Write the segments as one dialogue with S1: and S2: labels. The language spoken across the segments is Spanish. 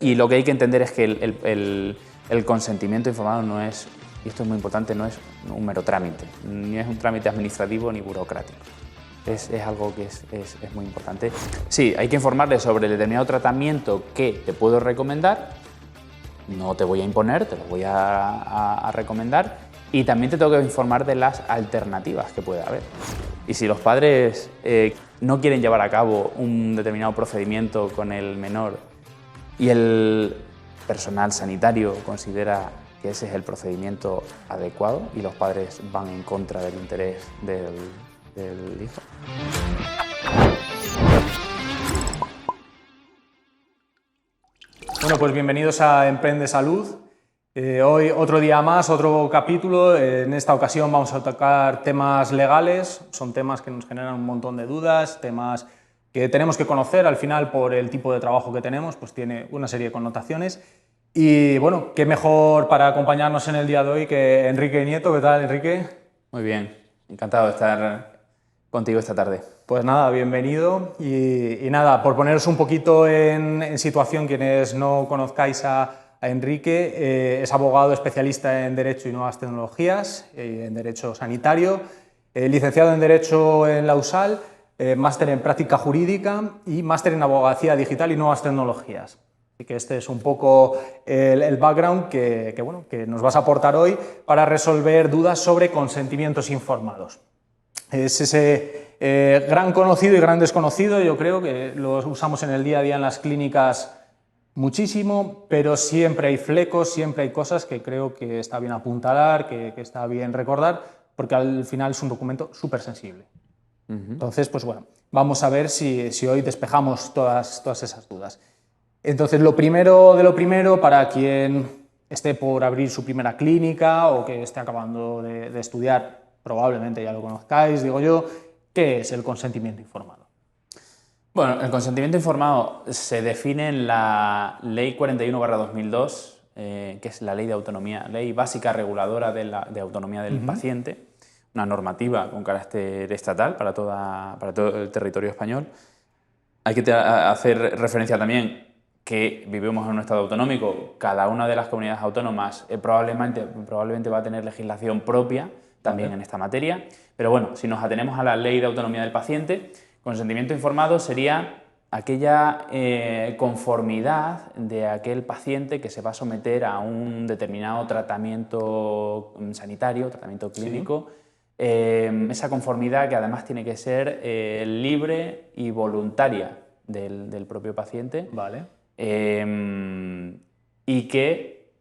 S1: Y lo que hay que entender es que el consentimiento informado no es, y esto es muy importante, no es un mero trámite, ni es un trámite administrativo ni burocrático. Es algo que es muy importante. Sí, hay que informarle sobre el determinado tratamiento que te puedo recomendar, no te voy a imponer, te lo voy a recomendar, y también te tengo que informar de las alternativas que puede haber. Y si los padres no quieren llevar a cabo un determinado procedimiento con el menor y el personal sanitario considera que ese es el procedimiento adecuado y los padres van en contra del interés del hijo.
S2: Bueno, pues bienvenidos a Emprende Salud. Hoy otro día más, otro capítulo. En esta ocasión vamos a tocar temas legales. Son temas que nos generan un montón de dudas, temas que tenemos que conocer al final por el tipo de trabajo que tenemos, pues tiene una serie de connotaciones. Y bueno, qué mejor para acompañarnos en el día de hoy que Enrique Nieto. ¿Qué tal, Enrique?
S1: Muy bien, encantado de estar contigo esta tarde.
S2: Pues nada, bienvenido. Y nada, por poneros un poquito en situación, quienes no conozcáis a Enrique, es abogado especialista en Derecho y Nuevas Tecnologías, en Derecho Sanitario, licenciado en Derecho en la USAL, máster en Práctica Jurídica y máster en Abogacía Digital y Nuevas Tecnologías. Así que este es un poco el background que nos vas a aportar hoy para resolver dudas sobre consentimientos informados. Es ese gran conocido y gran desconocido, yo creo que lo usamos en el día a día en las clínicas muchísimo, pero siempre hay flecos, siempre hay cosas que creo que está bien apuntalar, que está bien recordar, porque al final es un documento súper sensible. Entonces, pues bueno, vamos a ver si hoy despejamos todas esas dudas. Entonces, lo primero de lo primero, para quien esté por abrir su primera clínica o que esté acabando de estudiar, probablemente ya lo conozcáis, digo yo, ¿qué es el consentimiento informado?
S1: Bueno, el consentimiento informado se define en la Ley 41/2002, que es la Ley de Autonomía, Ley Básica Reguladora de Autonomía del Paciente, una normativa con carácter estatal para todo el territorio español. Hay que hacer referencia también que vivimos en un Estado autonómico, cada una de las comunidades autónomas probablemente va a tener legislación propia también en esta materia, pero bueno, si nos atenemos a la Ley de Autonomía del Paciente, consentimiento informado sería aquella conformidad de aquel paciente que se va a someter a un determinado tratamiento sanitario, tratamiento clínico, ¿sí? Esa conformidad que además tiene que ser libre y voluntaria del propio paciente.
S2: Vale.
S1: Y que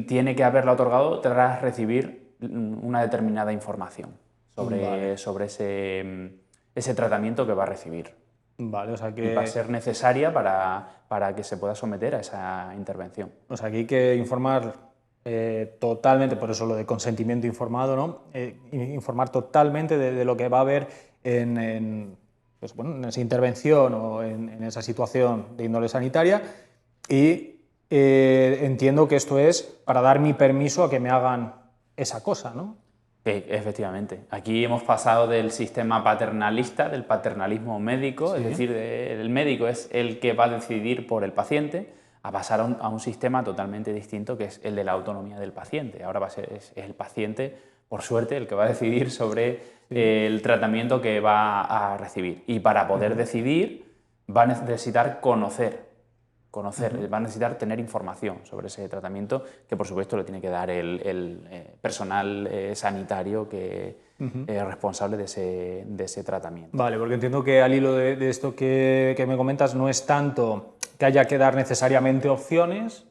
S1: tiene que haberla otorgado tras recibir una determinada información sobre ese tratamiento que va a recibir.
S2: Vale, o sea que...
S1: Y va a ser necesaria para que se pueda someter a esa intervención.
S2: O sea que hay que informar totalmente, por eso lo de consentimiento informado, ¿no? Informar totalmente de lo que va a haber en esa intervención o en esa situación de índole sanitaria, y entiendo que esto es para dar mi permiso a que me hagan esa cosa, ¿no?
S1: Efectivamente. Aquí hemos pasado del sistema paternalista, del paternalismo médico, sí, es decir, el médico es el que va a decidir por el paciente, a pasar a un sistema totalmente distinto, que es el de la autonomía del paciente. Ahora es el paciente, por suerte, el que va a decidir sobre el tratamiento que va a recibir. Y para poder decidir va a necesitar conocer, va a necesitar tener información sobre ese tratamiento, que por supuesto le tiene que dar el personal sanitario que es responsable de ese tratamiento.
S2: Vale, porque entiendo que al hilo de esto que me comentas no es tanto que haya que dar necesariamente opciones,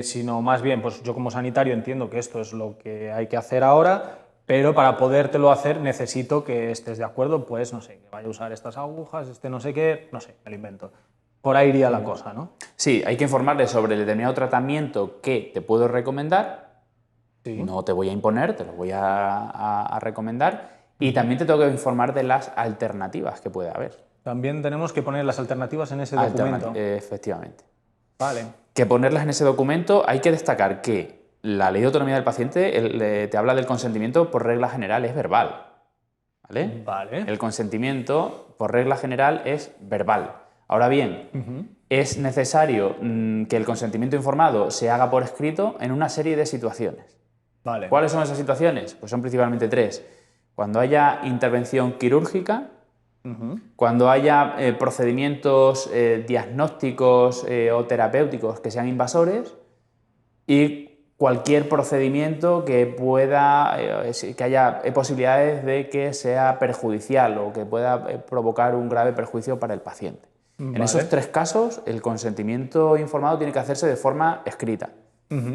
S2: sino más bien, pues yo como sanitario entiendo que esto es lo que hay que hacer ahora, pero para podértelo hacer necesito que estés de acuerdo, pues no sé, que vaya a usar estas agujas, no sé qué, no sé, me lo invento. Por ahí iría la cosa, ¿no?
S1: Sí, hay que informarle sobre el determinado tratamiento que te puedo recomendar. Sí. No te voy a imponer, te lo voy a recomendar. Y también te tengo que informar de las alternativas que puede haber.
S2: También tenemos que poner las alternativas en ese documento.
S1: Efectivamente.
S2: Vale.
S1: Que ponerlas en ese documento, hay que destacar que la Ley de Autonomía del Paciente te habla del consentimiento por regla general, es verbal. ¿Vale?
S2: Vale.
S1: El consentimiento por regla general es verbal. Ahora bien, es necesario que el consentimiento informado se haga por escrito en una serie de situaciones.
S2: Vale.
S1: ¿Cuáles son esas situaciones? Pues son principalmente 3. Cuando haya intervención quirúrgica, cuando haya procedimientos diagnósticos o terapéuticos que sean invasores y cualquier procedimiento que pueda, que haya posibilidades de que sea perjudicial o que pueda provocar un grave perjuicio para el paciente. En esos 3 casos, el consentimiento informado tiene que hacerse de forma escrita.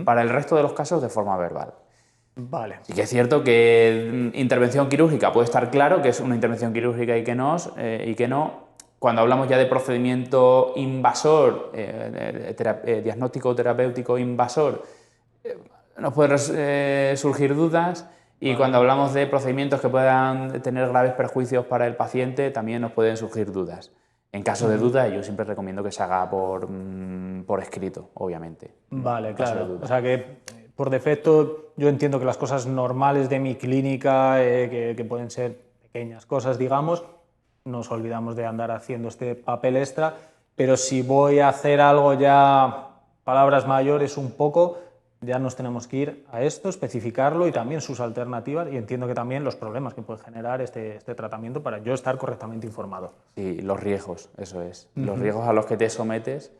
S1: Para el resto de los casos, de forma verbal.
S2: Vale.
S1: Sí que es cierto que intervención quirúrgica puede estar claro que es una intervención quirúrgica y que no. Cuando hablamos ya de procedimiento invasor, diagnóstico o terapéutico invasor, nos pueden surgir dudas y cuando hablamos de procedimientos que puedan tener graves perjuicios para el paciente, también nos pueden surgir dudas. En caso de duda, yo siempre recomiendo que se haga por escrito, obviamente.
S2: Vale, claro. O sea que por defecto yo entiendo que las cosas normales de mi clínica, que pueden ser pequeñas cosas, digamos, nos olvidamos de andar haciendo este papel extra, pero si voy a hacer algo ya, palabras mayores un poco, ya nos tenemos que ir a esto, especificarlo y también sus alternativas y entiendo que también los problemas que puede generar este tratamiento para yo estar correctamente informado.
S1: Sí, los riesgos, eso es. Los riesgos a los que te sometes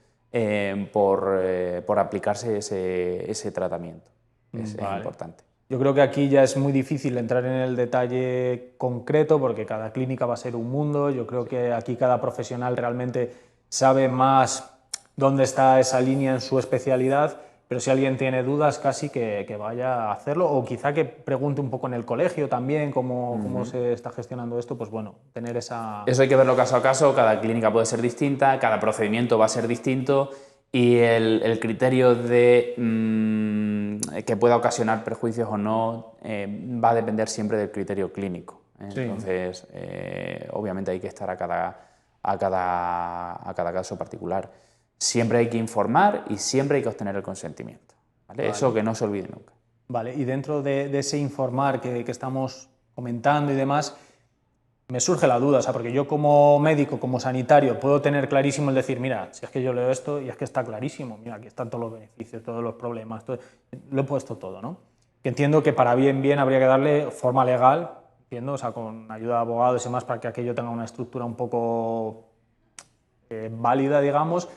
S1: por aplicarse ese tratamiento. Es importante.
S2: Yo creo que aquí ya es muy difícil entrar en el detalle concreto porque cada clínica va a ser un mundo. Yo creo que aquí cada profesional realmente sabe más dónde está esa línea en su especialidad, pero si alguien tiene dudas casi que vaya a hacerlo o quizá que pregunte un poco en el colegio también cómo se está gestionando esto, pues bueno, tener esa...
S1: Eso hay que verlo caso a caso, cada clínica puede ser distinta, cada procedimiento va a ser distinto y el criterio de que pueda ocasionar perjuicios o no va a depender siempre del criterio clínico.
S2: Sí.
S1: Entonces, obviamente hay que estar a cada caso particular. Siempre hay que informar y siempre hay que obtener el consentimiento. ¿Vale? Eso que no se olvide nunca.
S2: Vale, y dentro de ese informar que estamos comentando y demás, me surge la duda, o sea, porque yo como médico, como sanitario, puedo tener clarísimo el decir, mira, si es que yo leo esto y es que está clarísimo, mira, aquí están todos los beneficios, todos los problemas, lo he puesto todo, ¿no? Que entiendo que para bien habría que darle forma legal, entiendo, o sea, con ayuda de abogados y demás, para que aquello tenga una estructura un poco válida, digamos,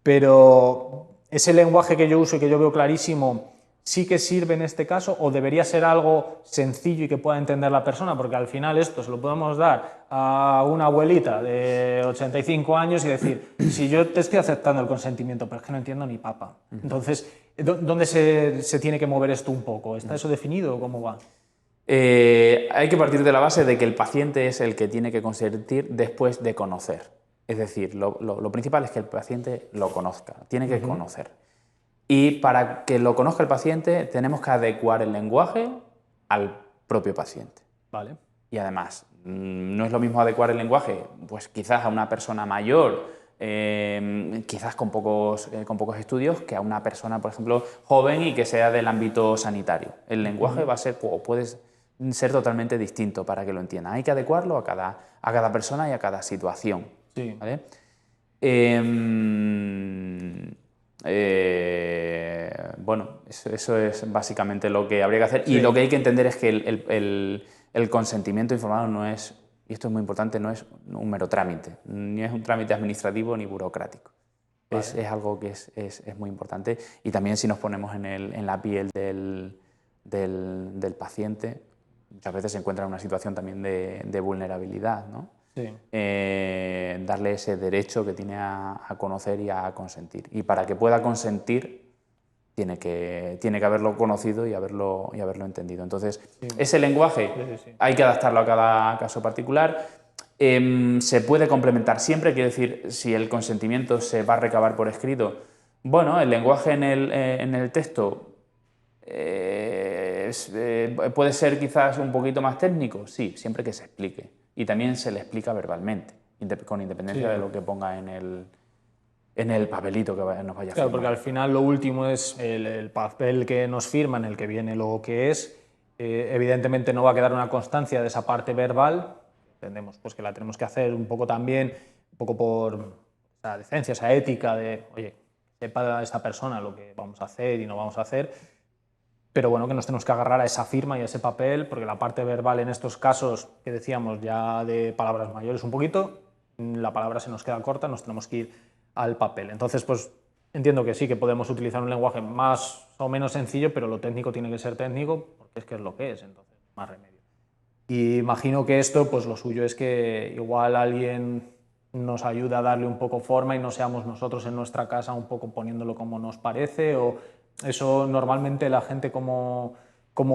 S2: pero ese lenguaje que yo uso y que yo veo clarísimo, ¿sí que sirve en este caso o debería ser algo sencillo y que pueda entender la persona? Porque al final esto se lo podemos dar a una abuelita de 85 años y decir, si yo te estoy aceptando el consentimiento, pero es que no entiendo ni papa. Entonces, ¿dónde se tiene que mover esto un poco? ¿Está eso definido o cómo va?
S1: Hay que partir de la base de que el paciente es el que tiene que consentir después de conocer. Es decir, lo principal es que el paciente lo conozca, tiene que conocer. Y para que lo conozca el paciente tenemos que adecuar el lenguaje al propio paciente.
S2: Vale.
S1: Y además, no es lo mismo adecuar el lenguaje, pues quizás a una persona mayor, quizás con pocos estudios, que a una persona, por ejemplo, joven y que sea del ámbito sanitario. El lenguaje va a ser, o puede ser totalmente distinto para que lo entienda. Hay que adecuarlo a cada persona y a cada situación.
S2: Sí.
S1: ¿Vale? Bueno, eso es básicamente lo que habría que hacer. Sí. Y lo que hay que entender es que el consentimiento informado no es, y esto es muy importante, no es un mero trámite, ni es un trámite administrativo ni burocrático. Vale. Es algo que es muy importante. Y también si nos ponemos en la piel del paciente, muchas veces se encuentra en una situación también de vulnerabilidad, ¿no? Sí. Darle ese derecho que tiene a conocer y a consentir. Y para que pueda consentir, tiene que haberlo conocido y haberlo entendido. Entonces, sí. Ese lenguaje hay que adaptarlo a cada caso particular. Se puede complementar siempre, quiero decir, si el consentimiento se va a recabar por escrito, bueno, el lenguaje en el texto puede ser quizás un poquito más técnico, sí, siempre que se explique. Y también se le explica verbalmente, con independencia de lo que ponga en el papelito que nos vaya a firmar.
S2: Claro, porque al final lo último es el papel que nos firma, en el que viene lo que es. Evidentemente no va a quedar una constancia de esa parte verbal. Entendemos pues, que la tenemos que hacer un poco también, un poco esa decencia, esa ética de, oye, sepa esta persona lo que vamos a hacer y no vamos a hacer, pero bueno, que nos tenemos que agarrar a esa firma y a ese papel, porque la parte verbal en estos casos que decíamos ya de palabras mayores un poquito, la palabra se nos queda corta, nos tenemos que ir al papel. Entonces, pues entiendo que sí, que podemos utilizar un lenguaje más o menos sencillo, pero lo técnico tiene que ser técnico, porque es que es lo que es, entonces, más remedio. Y imagino que esto, pues lo suyo es que igual alguien nos ayude a darle un poco forma y no seamos nosotros en nuestra casa un poco poniéndolo como nos parece, o eso normalmente la gente cómo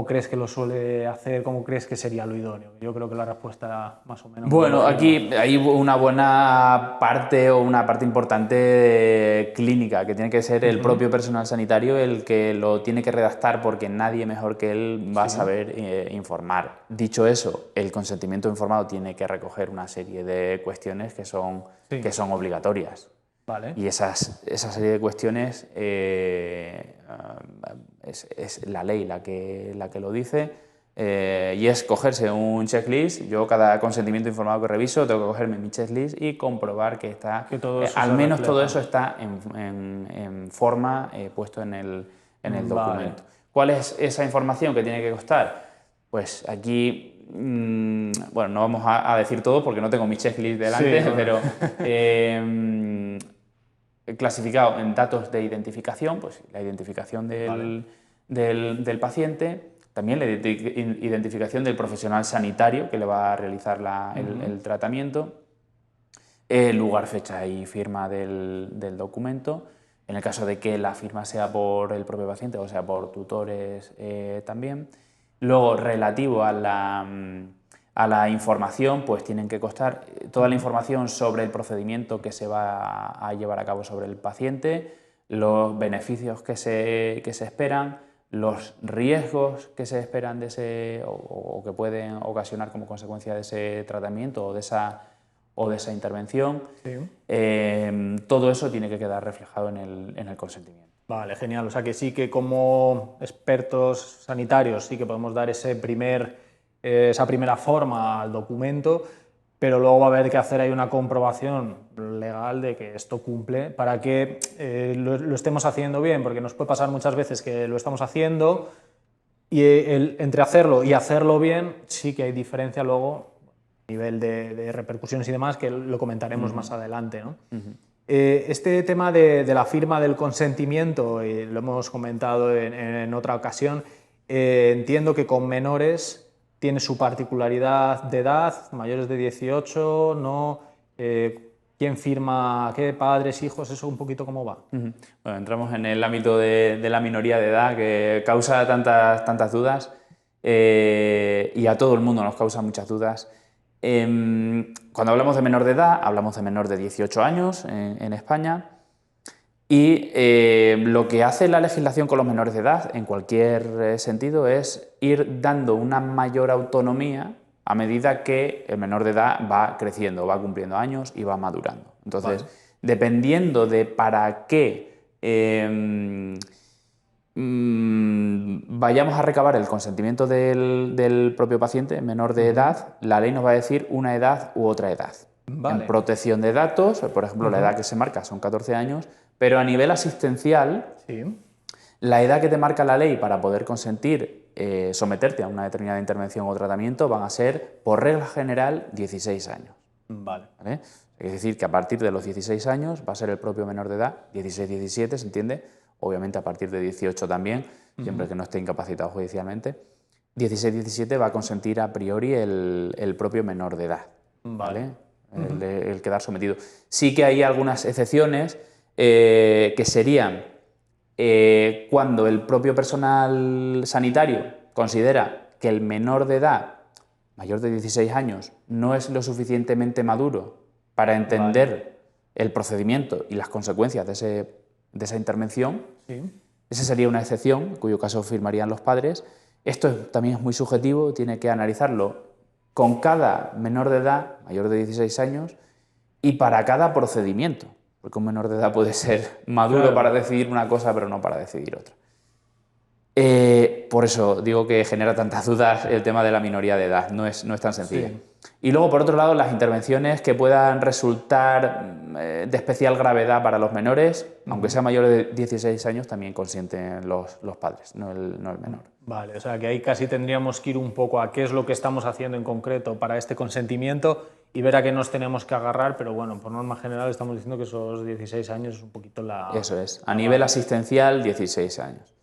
S2: crees que lo suele hacer, cómo crees que sería lo idóneo. Yo creo que la respuesta más o menos...
S1: Bueno, aquí hay una buena parte o una parte importante clínica, que tiene que ser el propio personal sanitario el que lo tiene que redactar, porque nadie mejor que él va a saber informar. Dicho eso, el consentimiento informado tiene que recoger una serie de cuestiones que son obligatorias.
S2: Vale.
S1: Y esa serie de cuestiones es la ley la que lo dice, y es cogerse un checklist. Yo cada consentimiento informado que reviso tengo que cogerme mi checklist y comprobar que está, al menos todo eso está en forma puesto en el documento. ¿Cuál es esa información que tiene que constar? Pues aquí, bueno, no vamos a decir todo porque no tengo mi checklist delante, pero... clasificado en datos de identificación, pues la identificación del paciente, también la identificación del profesional sanitario que le va a realizar el tratamiento, el lugar, fecha y firma del documento, en el caso de que la firma sea por el propio paciente, o sea, por tutores también. Luego, relativo a la información, pues tienen que constar toda la información sobre el procedimiento que se va a llevar a cabo sobre el paciente, los beneficios que se esperan, los riesgos que se esperan de o que pueden ocasionar como consecuencia de ese tratamiento o de esa intervención. Todo eso tiene que quedar reflejado en el consentimiento.
S2: Vale, genial. O sea que sí que como expertos sanitarios sí que podemos dar esa primera forma al documento, pero luego va a haber que hacer ahí una comprobación legal de que esto cumple para que lo estemos haciendo bien, porque nos puede pasar muchas veces que lo estamos haciendo y entre hacerlo y hacerlo bien sí que hay diferencia luego a nivel de repercusiones y demás, que lo comentaremos más adelante, ¿no? Este tema de la firma del consentimiento, lo hemos comentado en otra ocasión, entiendo que con menores tiene su particularidad de edad, mayores de 18, ¿no? ¿Quién firma qué? ¿Padres, hijos? ¿Eso un poquito cómo va?
S1: Bueno, entramos en el ámbito de la minoría de edad, que causa tantas dudas, y a todo el mundo nos causa muchas dudas. Cuando hablamos de menor de edad, hablamos de menor de 18 años en España, y lo que hace la legislación con los menores de edad, en cualquier sentido, es ir dando una mayor autonomía a medida que el menor de edad va creciendo, va cumpliendo años y va madurando. Entonces, dependiendo de para qué vayamos a recabar el consentimiento del propio paciente menor de edad, la ley nos va a decir una edad u otra edad. En protección de datos, por ejemplo, la edad que se marca son 14 años, pero a nivel asistencial, la edad que te marca la ley para poder consentir someterte a una determinada intervención o tratamiento van a ser, por regla general, 16 años. ¿Vale? Es decir, que a partir de los 16 años va a ser el propio menor de edad, 16, 17, ¿se entiende? Obviamente a partir de 18 también, siempre que no esté incapacitado judicialmente. 16, 17 va a consentir a priori el propio menor de edad, ¿vale? El quedar sometido. Sí que hay algunas excepciones que serían cuando el propio personal sanitario considera que el menor de edad, mayor de 16 años, no es lo suficientemente maduro para entender el procedimiento y las consecuencias de esa intervención. Esa sería una excepción, en cuyo caso firmarían los padres. Esto también es muy subjetivo, tiene que analizarlo con cada menor de edad, mayor de 16 años, y para cada procedimiento, porque un menor de edad puede ser maduro para decidir una cosa, pero no para decidir otra. Por eso digo que genera tantas dudas el tema de la minoría de edad, no es tan sencillo.
S2: Sí.
S1: Y luego, por otro lado, las intervenciones que puedan resultar de especial gravedad para los menores, aunque sean mayores de 16 años, también consienten los padres, no el menor.
S2: Vale, o sea que ahí casi tendríamos que ir un poco a qué es lo que estamos haciendo en concreto para este consentimiento y ver a qué nos tenemos que agarrar, pero bueno, por norma general estamos diciendo que esos 16 años es un poquito la...
S1: Eso es, a nivel asistencial, 16 años.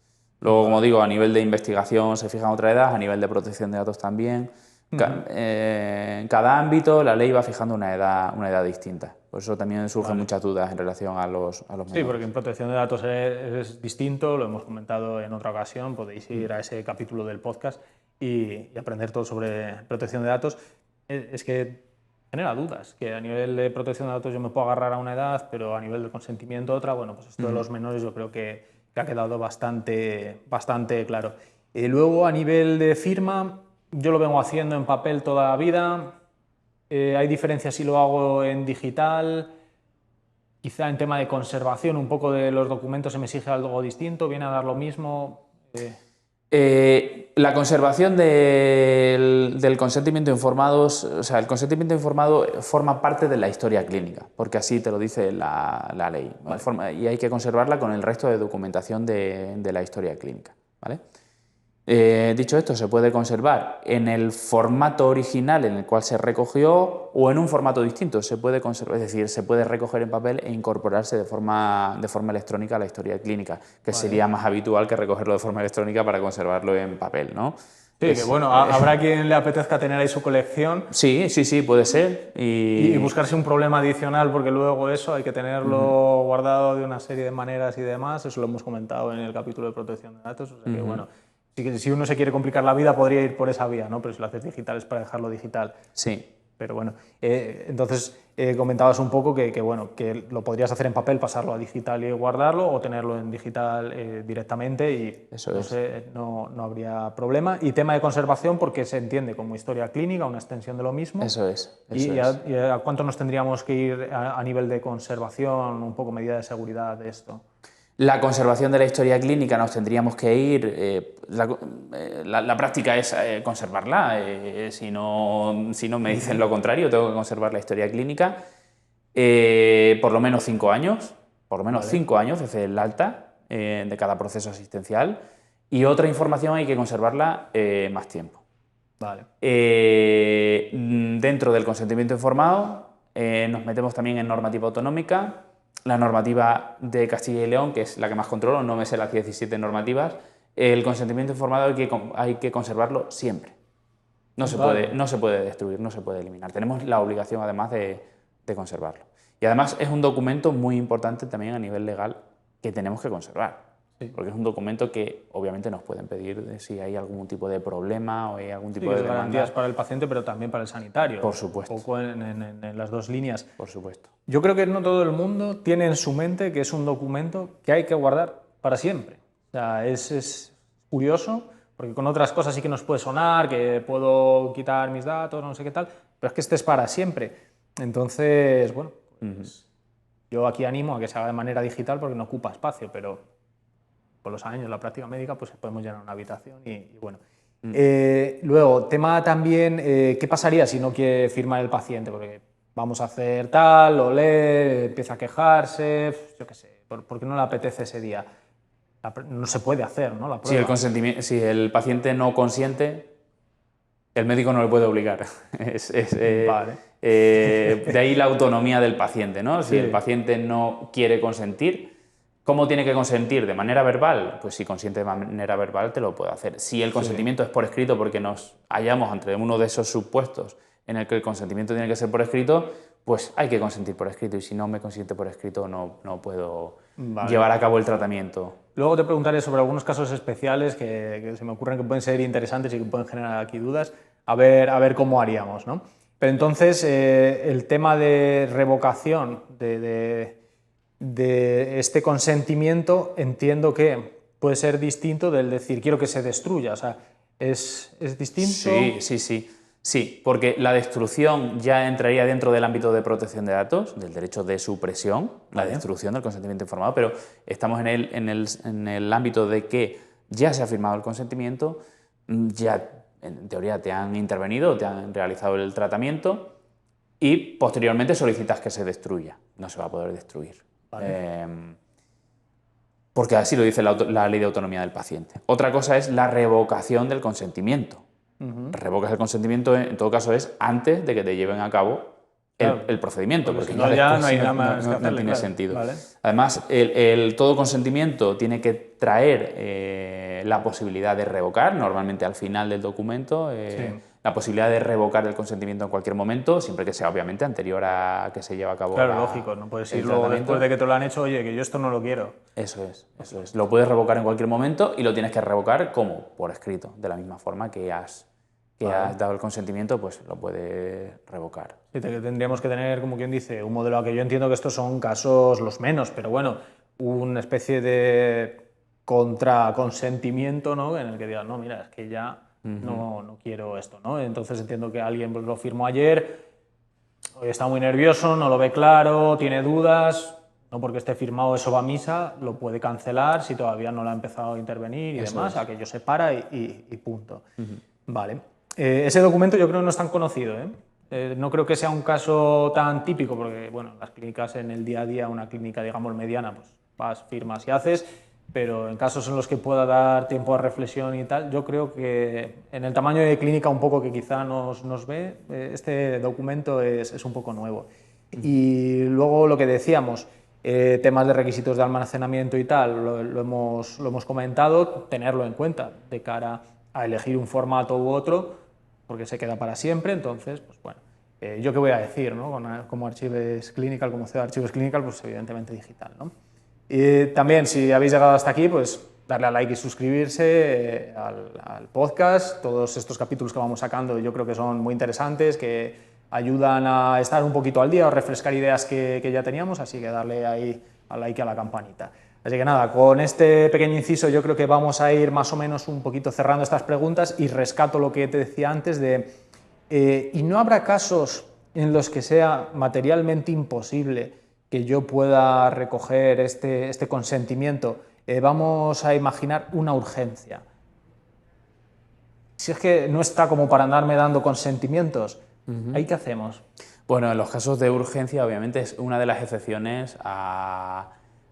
S1: Luego, como digo, a nivel de investigación se fija en otra edad, a nivel de protección de datos también. En cada ámbito la ley va fijando una edad distinta. Por eso también surgen muchas dudas en relación a los menores.
S2: Sí, porque en protección de datos es distinto, lo hemos comentado en otra ocasión, podéis ir a ese capítulo del podcast y aprender todo sobre protección de datos. Es que genera dudas, que a nivel de protección de datos yo me puedo agarrar a una edad, pero a nivel de consentimiento otra, bueno, pues esto de los menores yo creo que ha quedado bastante claro. Luego, a nivel de firma, yo lo vengo haciendo en papel toda la vida. Hay diferencias si lo hago en digital. Quizá en tema de conservación, un poco de los documentos se me exige algo distinto, viene a dar lo mismo.
S1: La conservación del consentimiento informado, o sea, el consentimiento informado forma parte de la historia clínica, porque así te lo dice la ley. Vale. Y hay que conservarla con el resto de documentación de la historia clínica. ¿Vale? Dicho esto, se puede conservar en el formato original en el cual se recogió o en un formato distinto. Se puede conservar, es decir, se puede recoger en papel e incorporarse de forma electrónica a la historia clínica, que sería más habitual que recogerlo de forma electrónica para conservarlo en papel, ¿no?
S2: Sí, que bueno, habrá quien le apetezca tener ahí su colección.
S1: Sí, puede ser.
S2: Y buscarse un problema adicional, porque luego eso hay que tenerlo guardado de una serie de maneras y demás. Eso lo hemos comentado en el capítulo de protección de datos. O sea que, bueno, si uno se quiere complicar la vida, podría ir por esa vía, ¿no? Pero si lo haces digital es para dejarlo digital.
S1: Sí.
S2: Pero bueno, entonces comentabas un poco que lo podrías hacer en papel, pasarlo a digital y guardarlo, o tenerlo en digital directamente y no habría problema. Y tema de conservación, porque se entiende como historia clínica, una extensión de lo mismo.
S1: Eso es.
S2: ¿Y a cuánto nos tendríamos que ir a nivel de conservación, un poco medida de seguridad de esto?
S1: La conservación de la historia clínica nos tendríamos que ir, la práctica es conservarla, si no me dicen lo contrario, tengo que conservar la historia clínica por lo menos 5 años, vale. 5 años desde el alta de cada proceso asistencial, y otra información hay que conservarla más tiempo.
S2: Vale.
S1: Dentro del consentimiento informado nos metemos también en normativa autonómica. La normativa de Castilla y León, que es la que más controlo, no me sé las 17 normativas, el consentimiento informado hay que conservarlo siempre. No se puede destruir, no se puede eliminar. Tenemos la obligación, además, de conservarlo. Y además es un documento muy importante también a nivel legal que tenemos que conservar. Sí. Porque es un documento que obviamente nos pueden pedir si hay algún tipo de problema o hay algún tipo de demanda.
S2: Garantías para el paciente, pero también para el sanitario.
S1: Por supuesto.
S2: Un poco en las dos líneas.
S1: Por supuesto.
S2: Yo creo que no todo el mundo tiene en su mente que es un documento que hay que guardar para siempre. O sea, es curioso, porque con otras cosas sí que nos puede sonar, que puedo quitar mis datos, no sé qué tal, pero es que este es para siempre. Entonces, bueno, pues yo aquí animo a que se haga de manera digital porque no ocupa espacio, pero con los años, la práctica médica, pues podemos llenar una habitación y bueno. Luego, tema también, ¿qué pasaría si no quiere firmar el paciente? Porque vamos a hacer tal, lo lee, empieza a quejarse, yo qué sé, ¿por qué no le apetece ese día? No se puede hacer, ¿no? La prueba.
S1: Si el paciente no consiente, el médico no le puede obligar.
S2: Vale.
S1: De ahí la autonomía del paciente, ¿no? Si el paciente no quiere consentir, ¿cómo tiene que consentir? ¿De manera verbal? Pues si consiente de manera verbal te lo puede hacer. Si el consentimiento es por escrito, porque nos hallamos entre uno de esos supuestos en el que el consentimiento tiene que ser por escrito, pues hay que consentir por escrito, y si no me consiente por escrito no puedo llevar a cabo el tratamiento.
S2: Luego te preguntaré sobre algunos casos especiales que se me ocurren que pueden ser interesantes y que pueden generar aquí dudas, a ver cómo haríamos, ¿no? Pero entonces, el tema de revocación de este consentimiento, entiendo que puede ser distinto del decir quiero que se destruya. O sea, ¿es distinto?
S1: Sí, porque la destrucción ya entraría dentro del ámbito de protección de datos, del derecho de supresión, la destrucción del consentimiento informado, pero estamos en el ámbito de que ya se ha firmado el consentimiento, ya en teoría te han intervenido, te han realizado el tratamiento y posteriormente solicitas que se destruya. No se va a poder destruir.
S2: Vale.
S1: Porque así lo dice la Ley de Autonomía del Paciente. Otra cosa es la revocación del consentimiento. Revocas el consentimiento, en todo caso, es antes de que te lleven a cabo el procedimiento, porque
S2: si no, ya no hay nada más que hacerle,
S1: tiene
S2: claro.
S1: sentido.
S2: Vale.
S1: Además, todo consentimiento tiene que traer la posibilidad de revocar, normalmente al final del documento, la posibilidad de revocar el consentimiento en cualquier momento, siempre que sea obviamente anterior a que se lleve a cabo
S2: Claro, lógico, no puedes ir luego
S1: tratamiento.
S2: después de que te lo han hecho, oye, que yo esto no lo quiero.
S1: Eso es. Lo puedes revocar en cualquier momento y lo tienes que revocar como por escrito, de la misma forma que has dado el consentimiento, pues lo puedes revocar.
S2: Sí, tendríamos que tener, como quien dice, un modelo que yo entiendo que estos son casos los menos, pero bueno, una especie de contraconsentimiento, ¿no? En el que digan, no, mira, es que ya no quiero esto, ¿no? Entonces entiendo que alguien pues, lo firmó ayer, hoy está muy nervioso, no lo ve claro, tiene dudas, no porque esté firmado eso va a misa, lo puede cancelar si todavía no lo ha empezado a intervenir y
S1: Eso
S2: demás,
S1: es.
S2: aquello se para y punto. Vale. Ese documento yo creo que no es tan conocido, no creo que sea un caso tan típico, porque bueno, las clínicas en el día a día, una clínica digamos mediana, pues vas, firmas y haces, pero en casos en los que pueda dar tiempo a reflexión y tal, yo creo que en el tamaño de clínica un poco que quizá nos ve, este documento es un poco nuevo. Y luego lo que decíamos, temas de requisitos de almacenamiento y tal, lo hemos comentado, tenerlo en cuenta de cara a elegir un formato u otro, porque se queda para siempre, entonces, pues bueno, yo qué voy a decir, ¿no? Como Archives Clinical, como CEO de Archives Clinical, pues evidentemente digital, ¿no? Y también, si habéis llegado hasta aquí, pues darle a like y suscribirse al podcast. Todos estos capítulos que vamos sacando yo creo que son muy interesantes, que ayudan a estar un poquito al día o refrescar ideas que ya teníamos, así que darle ahí al like y a la campanita. Así que nada, con este pequeño inciso yo creo que vamos a ir más o menos un poquito cerrando estas preguntas y rescato lo que te decía antes de ¿y no habrá casos en los que sea materialmente imposible que yo pueda recoger este consentimiento? Vamos a imaginar una urgencia. Si es que no está como para andarme dando consentimientos, ¿ahí qué hacemos?
S1: Bueno, en los casos de urgencia, obviamente, es una de las excepciones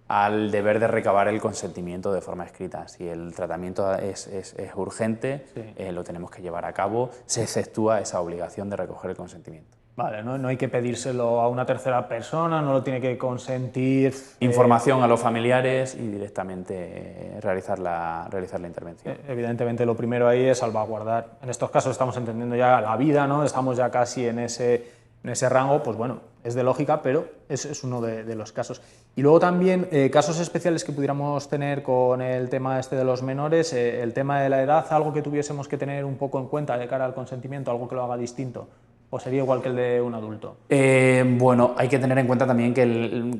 S1: al deber de recabar el consentimiento de forma escrita. Si el tratamiento es urgente,
S2: Sí.
S1: lo tenemos que llevar a cabo, se exceptúa esa obligación de recoger el consentimiento.
S2: Vale, no hay que pedírselo a una tercera persona, no lo tiene que consentir.
S1: Información a los familiares y directamente realizar la intervención.
S2: Evidentemente lo primero ahí es salvaguardar. En estos casos estamos entendiendo ya la vida, ¿no? Estamos ya casi en ese rango, pues bueno, es de lógica, pero es uno de los casos. Y luego también casos especiales que pudiéramos tener con el tema este de los menores, el tema de la edad, algo que tuviésemos que tener un poco en cuenta de cara al consentimiento, algo que lo haga distinto. ¿O sería igual que el de un adulto?
S1: Bueno, hay que tener en cuenta también que,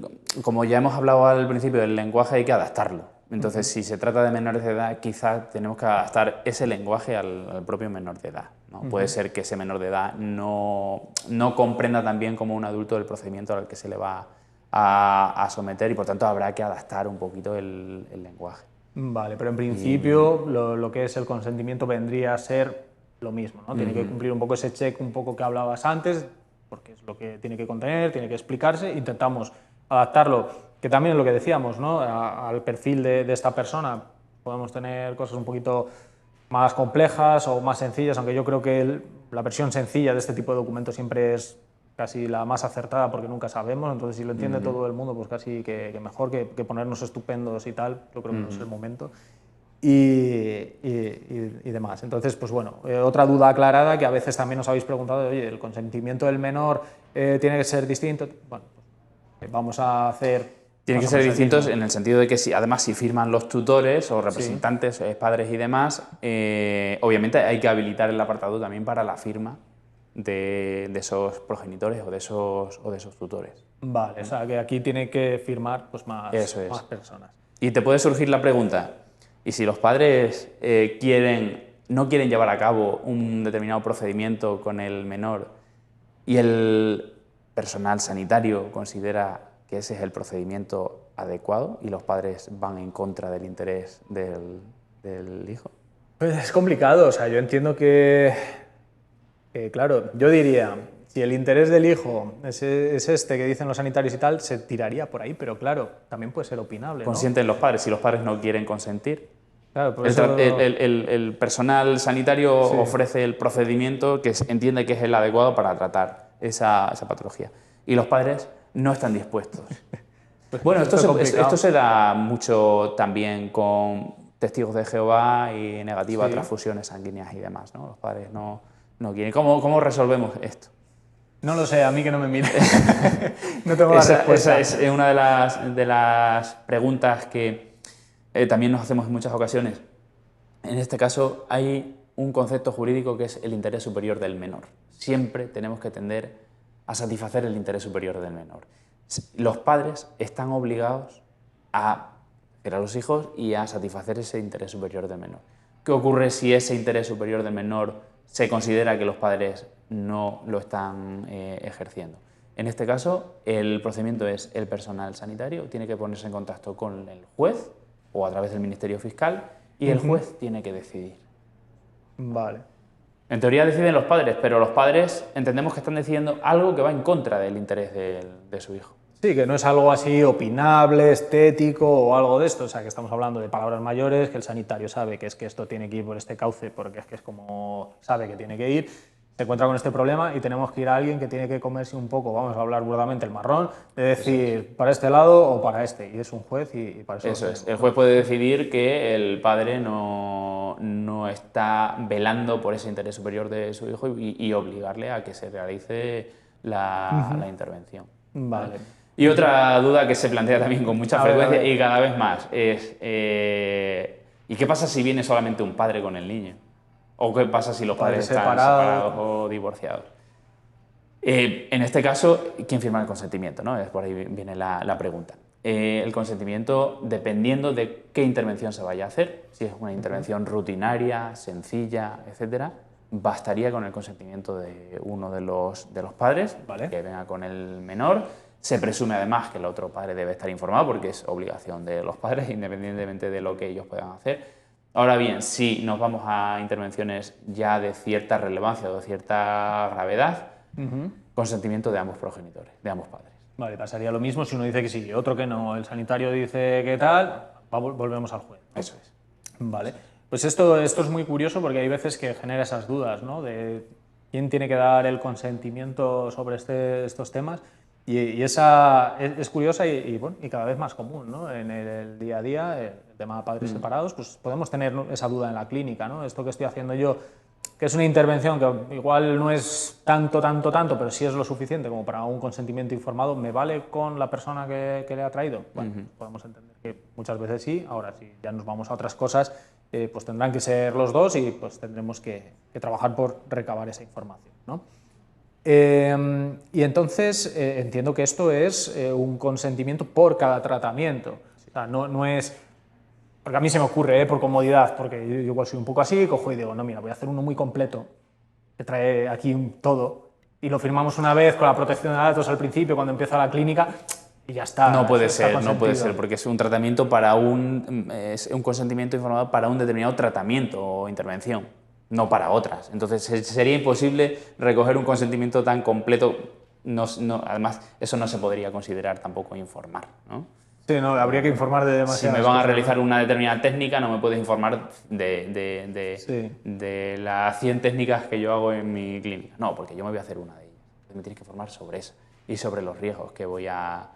S1: como ya hemos hablado al principio, el lenguaje hay que adaptarlo. Entonces, si se trata de menores de edad, quizás tenemos que adaptar ese lenguaje al propio menor de edad, ¿no? Puede ser que ese menor de edad no comprenda tan bien como un adulto el procedimiento al que se le va a someter y, por tanto, habrá que adaptar un poquito el lenguaje.
S2: Vale, pero en principio lo que es el consentimiento vendría a ser lo mismo, ¿no? Tiene que cumplir un poco ese check un poco que hablabas antes, porque es lo que tiene que contener, tiene que explicarse, intentamos adaptarlo, que también es lo que decíamos, ¿no? Al perfil de esta persona. Podemos tener cosas un poquito más complejas o más sencillas, aunque yo creo que la versión sencilla de este tipo de documentos siempre es casi la más acertada porque nunca sabemos, entonces si lo entiende todo el mundo, pues casi que mejor que ponernos estupendos y tal, yo creo que no es el momento. Y demás. Entonces, pues bueno, otra duda aclarada que a veces también os habéis preguntado, oye, ¿el consentimiento del menor tiene que ser distinto? Bueno, pues, vamos a hacer...
S1: Tienen que ser distintos en el sentido de que además si firman los tutores o representantes, padres y demás, obviamente hay que habilitar el apartado también para la firma de esos progenitores o de esos tutores.
S2: Vale, o sea que aquí tiene que firmar pues, más personas.
S1: Y te puede surgir la pregunta, ¿y si los padres no quieren llevar a cabo un determinado procedimiento con el menor y el personal sanitario considera que ese es el procedimiento adecuado y los padres van en contra del interés del hijo?
S2: Pues es complicado, o sea, yo entiendo que claro, yo diría, si el interés del hijo es este que dicen los sanitarios y tal, se tiraría por ahí, pero claro, también puede ser opinable, ¿no?
S1: Consienten los padres, si los padres no quieren consentir.
S2: Claro, por
S1: El,
S2: eso...
S1: el personal sanitario
S2: Sí.
S1: ofrece el procedimiento que entiende que es el adecuado para tratar esa patología. Y los padres no están dispuestos. Bueno, esto se da mucho también con testigos de Jehová y negativa a
S2: Sí.
S1: transfusiones sanguíneas y demás, ¿no? Los padres no quieren. ¿Cómo resolvemos esto?
S2: No lo sé, a mí que no me mire. No tengo la respuesta.
S1: Esa es una de las preguntas que también nos hacemos en muchas ocasiones. En este caso hay un concepto jurídico que es el interés superior del menor. Siempre tenemos que tender a satisfacer el interés superior del menor. Los padres están obligados a ver a los hijos y a satisfacer ese interés superior del menor. ¿Qué ocurre si ese interés superior del menor se considera que los padres no lo están ejerciendo? En este caso, el procedimiento es el personal sanitario tiene que ponerse en contacto con el juez o a través del Ministerio Fiscal y el juez tiene que decidir.
S2: Vale.
S1: En teoría deciden los padres, pero los padres entendemos que están decidiendo algo que va en contra del interés de su hijo.
S2: Sí, que no es algo así opinable, estético o algo de esto, o sea, que estamos hablando de palabras mayores, que el sanitario sabe que es que esto tiene que ir por este cauce, porque es que es como sabe que tiene que ir, se encuentra con este problema y tenemos que ir a alguien que tiene que comerse un poco, vamos a hablar burdamente, el marrón, de decir para este lado o para este, y es un juez y para eso...
S1: Eso es, el juez puede decidir que el padre no está velando por ese interés superior de su hijo y obligarle a que se realice la intervención.
S2: Vale.
S1: Y otra duda que se plantea también con mucha frecuencia
S2: a ver.
S1: y cada vez más es ¿y qué pasa si viene solamente un padre con el niño? ¿O qué pasa si los padres están separados o divorciados? En este caso, ¿quién firma el consentimiento? ¿No? Por ahí viene la pregunta. El consentimiento, dependiendo de qué intervención se vaya a hacer, si es una intervención rutinaria, sencilla, etc., bastaría con el consentimiento de uno de los padres,
S2: Vale.
S1: que venga con el menor. Se presume además que el otro padre debe estar informado porque es obligación de los padres, independientemente de lo que ellos puedan hacer. Ahora bien, si nos vamos a intervenciones ya de cierta relevancia o de cierta gravedad, consentimiento de ambos progenitores, de ambos padres.
S2: Vale, pasaría lo mismo si uno dice que sí y otro que no, el sanitario dice que tal, volvemos al juez.
S1: Eso es.
S2: Vale, pues esto es muy curioso porque hay veces que genera esas dudas, ¿no? De quién tiene que dar el consentimiento sobre estos temas. Y esa es curiosa y cada vez más común, ¿no? En el día a día, el tema de padres separados, pues podemos tener esa duda en la clínica, ¿no? Esto que estoy haciendo yo, que es una intervención que igual no es tanto, pero sí es lo suficiente como para un consentimiento informado, ¿me vale con la persona que le ha traído? Bueno, podemos entender que muchas veces sí. Ahora, si ya nos vamos a otras cosas, pues tendrán que ser los dos y pues tendremos que trabajar por recabar esa información, ¿no? Y entonces entiendo que esto es un consentimiento por cada tratamiento. O sea, no es... Porque a mí se me ocurre, por comodidad, porque yo igual soy un poco así, cojo y digo, no, mira, voy a hacer uno muy completo, que trae aquí todo, y lo firmamos una vez con la protección de datos al principio, cuando empieza la clínica, y ya está.
S1: No puede ser, porque es un tratamiento es un consentimiento informado para un determinado tratamiento o intervención, no para otras. Entonces sería imposible recoger un consentimiento tan completo. Además, eso no se podría considerar tampoco informar, ¿no?
S2: Sí, no, habría que informar de demasiadas
S1: Si me van a
S2: cosas,
S1: realizar una determinada técnica, no me puedes informar de las 100 técnicas que yo hago en mi clínica. No, porque yo me voy a hacer una de ellas. Entonces me tienes que informar sobre eso y sobre los riesgos que voy a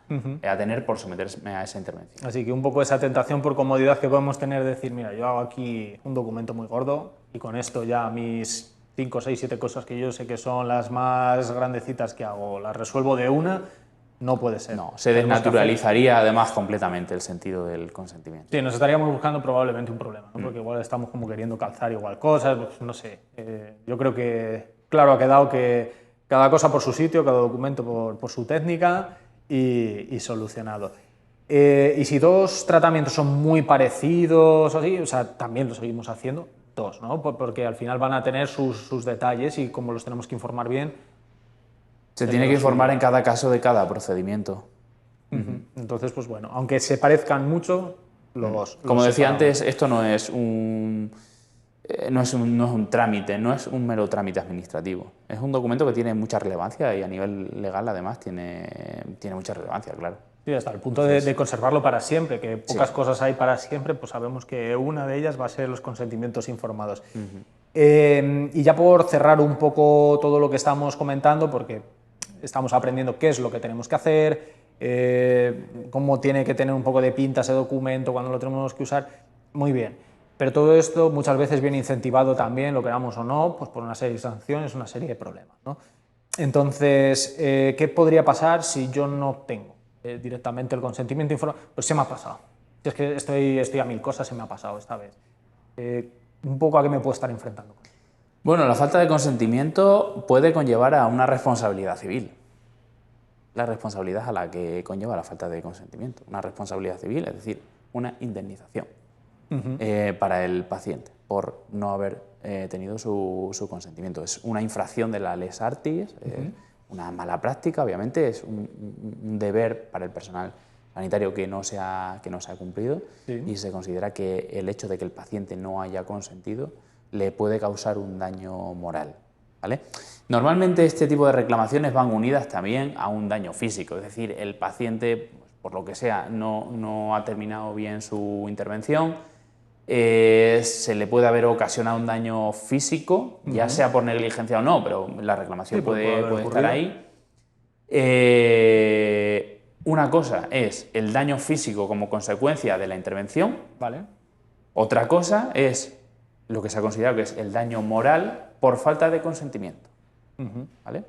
S1: tener por someterme a esa intervención.
S2: Así que un poco esa tentación por comodidad que podemos tener de decir, mira, yo hago aquí un documento muy gordo y con esto ya mis 5, 6, 7 cosas que yo sé que son las más grandecitas que hago, las resuelvo de una. No puede ser.
S1: No, se desnaturalizaría además completamente el sentido del consentimiento.
S2: Sí, nos estaríamos buscando probablemente un problema, ¿no? Porque igual estamos como queriendo calzar igual cosas, pues no sé. Yo creo que claro ha quedado que cada cosa por su sitio, cada documento por su técnica y solucionado. Y si dos tratamientos son muy parecidos o así, o sea, también lo seguimos haciendo dos, ¿no? Porque al final van a tener sus detalles y como los tenemos que informar bien.
S1: Se tiene que informar en cada caso de cada procedimiento.
S2: Entonces, pues bueno, aunque se parezcan mucho,
S1: Como decía antes, esto no es un trámite, no es un mero trámite administrativo. Es un documento que tiene mucha relevancia y a nivel legal además tiene mucha relevancia, claro.
S2: Sí, hasta el punto de conservarlo para siempre, que pocas cosas hay para siempre, pues sabemos que una de ellas va a ser los consentimientos informados. Y ya por cerrar un poco todo lo que estamos comentando, porque estamos aprendiendo qué es lo que tenemos que hacer, cómo tiene que tener un poco de pinta ese documento, cuándo lo tenemos que usar, muy bien. Pero todo esto muchas veces viene incentivado también, lo queramos o no, pues por una serie de sanciones, una serie de problemas, ¿no? Entonces, ¿qué podría pasar si yo no tengo directamente el consentimiento informado? Pues se me ha pasado. Si es que estoy a mil cosas, se me ha pasado esta vez. Un poco a qué me puedo estar enfrentando.
S1: Bueno, la falta de consentimiento puede conllevar a una responsabilidad civil. La responsabilidad a la que conlleva la falta de consentimiento. Una responsabilidad civil, es decir, una indemnización para el paciente por no haber tenido su consentimiento. Es una infracción de la lex artis, una mala práctica, obviamente, es un deber para el personal sanitario que no se ha cumplido y se considera que el hecho de que el paciente no haya consentido le puede causar un daño moral, ¿vale? Normalmente este tipo de reclamaciones van unidas también a un daño físico, es decir, el paciente, por lo que sea, no ha terminado bien su intervención, se le puede haber ocasionado un daño físico, ya sea por negligencia o no, pero la reclamación puede estar ahí. Una cosa es el daño físico como consecuencia de la intervención.
S2: Vale.
S1: Otra cosa es lo que se ha considerado que es el daño moral por falta de consentimiento. ¿Vale?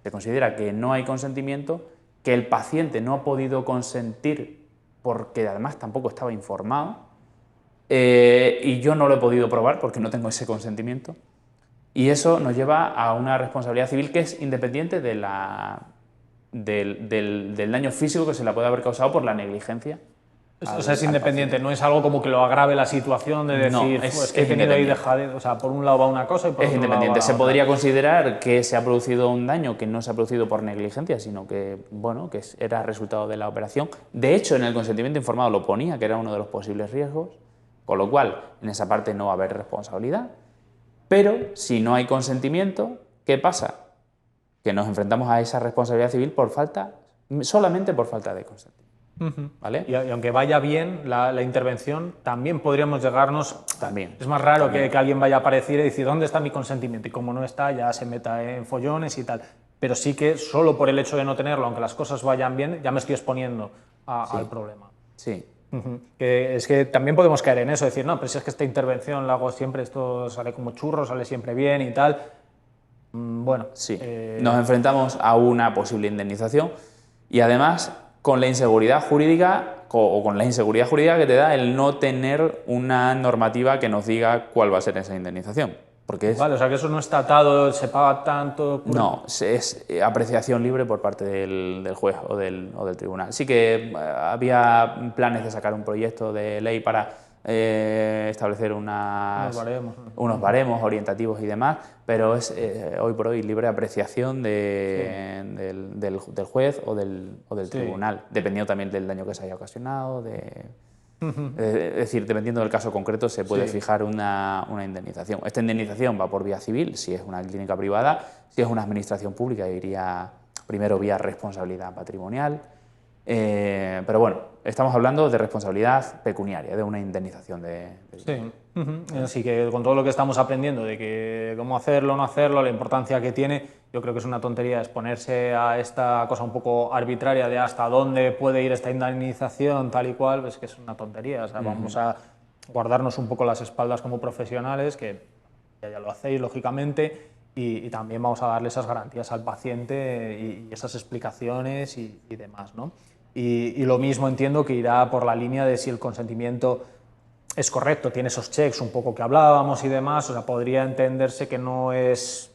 S1: Se considera que no hay consentimiento, que el paciente no ha podido consentir porque además tampoco estaba informado y yo no lo he podido probar porque no tengo ese consentimiento. Y eso nos lleva a una responsabilidad civil que es independiente de del daño físico que se le puede haber causado por la negligencia.
S2: O sea, es independiente, no es algo como que lo agrave la situación de decir,
S1: no,
S2: es que he tenido ahí dejadez, o sea, por un lado va una cosa y por otro lado va
S1: independiente. Se
S2: otra.
S1: podría considerar que se ha producido un daño que no se ha producido por negligencia, sino que, bueno, que era resultado de la operación. De hecho, en el consentimiento informado lo ponía, que era uno de los posibles riesgos, con lo cual, en esa parte no va a haber responsabilidad. Pero, si no hay consentimiento, ¿qué pasa? Que nos enfrentamos a esa responsabilidad civil solamente por falta de consentimiento. ¿Vale?
S2: Y aunque vaya bien la intervención, también podríamos llegarnos...
S1: También.
S2: Es más raro que alguien vaya a aparecer y decir, ¿dónde está mi consentimiento? Y como no está, ya se meta en follones y tal. Pero sí que solo por el hecho de no tenerlo, aunque las cosas vayan bien, ya me estoy exponiendo al problema.
S1: Sí.
S2: Que es que también podemos caer en eso, decir, no, pero si es que esta intervención la hago siempre, esto sale como churro, sale siempre bien y tal. Bueno.
S1: Sí. Nos enfrentamos a una posible indemnización y además con la inseguridad jurídica o con la inseguridad jurídica que te da el no tener una normativa que nos diga cuál va a ser esa indemnización. Porque
S2: vale, o sea que eso no está atado, se paga tanto...
S1: No, es apreciación libre por parte del juez o del tribunal. Sí que había planes de sacar un proyecto de ley para establecer unos baremos orientativos y demás, pero es hoy por hoy libre apreciación del juez o del tribunal, dependiendo también del daño que se haya ocasionado. Es decir, dependiendo del caso concreto se puede fijar una indemnización. Esta indemnización va por vía civil, si es una clínica privada, si es una administración pública iría primero vía responsabilidad patrimonial, pero bueno, estamos hablando de responsabilidad pecuniaria, de una indemnización
S2: Sí. Así que con todo lo que estamos aprendiendo de que cómo hacerlo, no hacerlo, la importancia que tiene, yo creo que es una tontería exponerse a esta cosa un poco arbitraria de hasta dónde puede ir esta indemnización tal y cual, pues que es una tontería. O sea, vamos a guardarnos un poco las espaldas como profesionales, que ya lo hacéis lógicamente, y también vamos a darle esas garantías al paciente y esas explicaciones y demás, ¿no? Y lo mismo entiendo que irá por la línea de si el consentimiento es correcto, tiene esos checks un poco que hablábamos y demás, o sea, podría entenderse que no es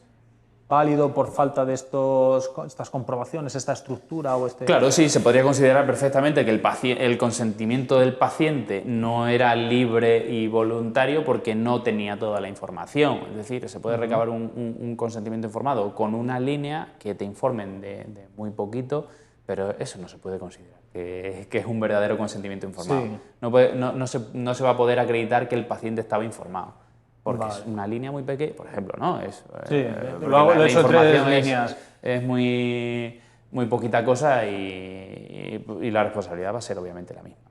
S2: válido por falta de estas comprobaciones, esta estructura o este...
S1: Claro, sí, se podría considerar perfectamente que el consentimiento del paciente no era libre y voluntario porque no tenía toda la información. Es decir, se puede recabar un consentimiento informado con una línea que te informen de muy poquito, pero eso no se puede considerar, que es un verdadero consentimiento informado.
S2: Sí.
S1: No se va a poder acreditar que el paciente estaba informado, porque
S2: Vale.
S1: es una línea muy pequeña, por ejemplo, ¿no?
S2: Sí,
S1: Porque
S2: lo he hecho en 3
S1: información
S2: líneas.
S1: es muy poquita cosa y la responsabilidad va a ser obviamente la misma.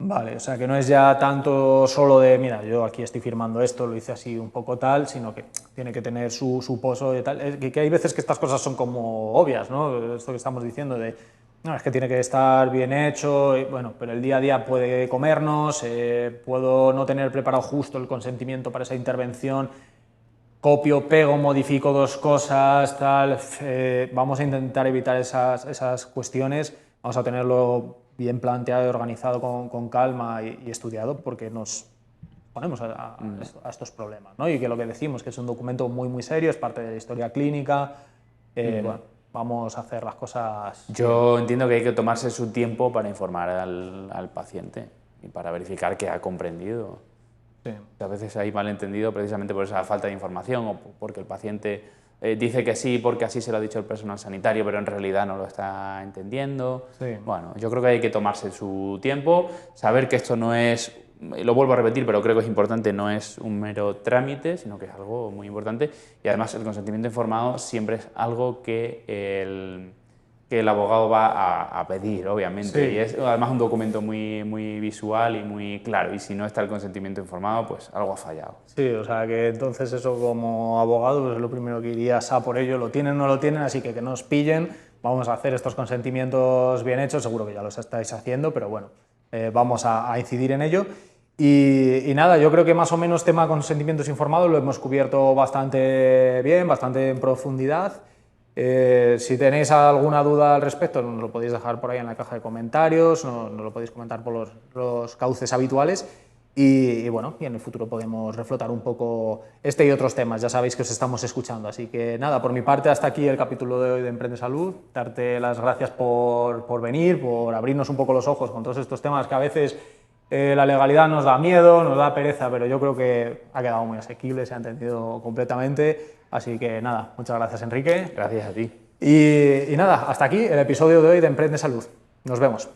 S2: Vale, o sea que no es ya tanto solo de, mira, yo aquí estoy firmando esto, lo hice así un poco tal, sino que tiene que tener su pozo y tal. Que hay veces que estas cosas son como obvias, ¿no? Esto que estamos diciendo de, no, es que tiene que estar bien hecho, y, bueno, pero el día a día puede comernos, puedo no tener preparado justo el consentimiento para esa intervención, copio, pego, modifico 2 cosas, tal, vamos a intentar evitar esas cuestiones, vamos a tenerlo bien planteado y organizado con calma y estudiado, porque nos ponemos a estos problemas, ¿no? Y que lo que decimos, que es un documento muy serio, es parte de la historia clínica, bueno, vamos a hacer las cosas
S1: Yo
S2: bien.
S1: entiendo que hay que tomarse su tiempo para informar al paciente y para verificar que ha comprendido.
S2: Sí.
S1: A veces hay malentendido precisamente por esa falta de información o porque el paciente dice que sí porque así se lo ha dicho el personal sanitario, pero en realidad no lo está entendiendo.
S2: Sí.
S1: Bueno, yo creo que hay que tomarse su tiempo, saber que esto no es, lo vuelvo a repetir, pero creo que es importante, no es un mero trámite, sino que es algo muy importante. Y además el consentimiento informado siempre es algo que el abogado va a pedir, obviamente,
S2: Sí.
S1: y es además un documento muy visual y muy claro, y si no está el consentimiento informado, pues algo ha fallado.
S2: Sí, o sea que entonces eso como abogado pues es lo primero que irías a por ello, lo tienen o no lo tienen, así que nos pillen, vamos a hacer estos consentimientos bien hechos, seguro que ya los estáis haciendo, pero bueno, vamos a incidir en ello. Y nada, yo creo que más o menos tema consentimientos informados lo hemos cubierto bastante bien, bastante en profundidad. Si tenéis alguna duda al respecto, nos lo podéis dejar por ahí en la caja de comentarios, nos lo podéis comentar por los cauces habituales y bueno, y en el futuro podemos reflotar un poco este y otros temas, ya sabéis que os estamos escuchando. Así que nada, por mi parte hasta aquí el capítulo de hoy de Emprende Salud, darte las gracias por venir, por abrirnos un poco los ojos con todos estos temas que a veces la legalidad nos da miedo, nos da pereza, pero yo creo que ha quedado muy asequible, se ha entendido completamente. Así que nada, muchas gracias Enrique.
S1: Gracias a ti.
S2: Y nada, hasta aquí el episodio de hoy de Emprende Salud. Nos vemos.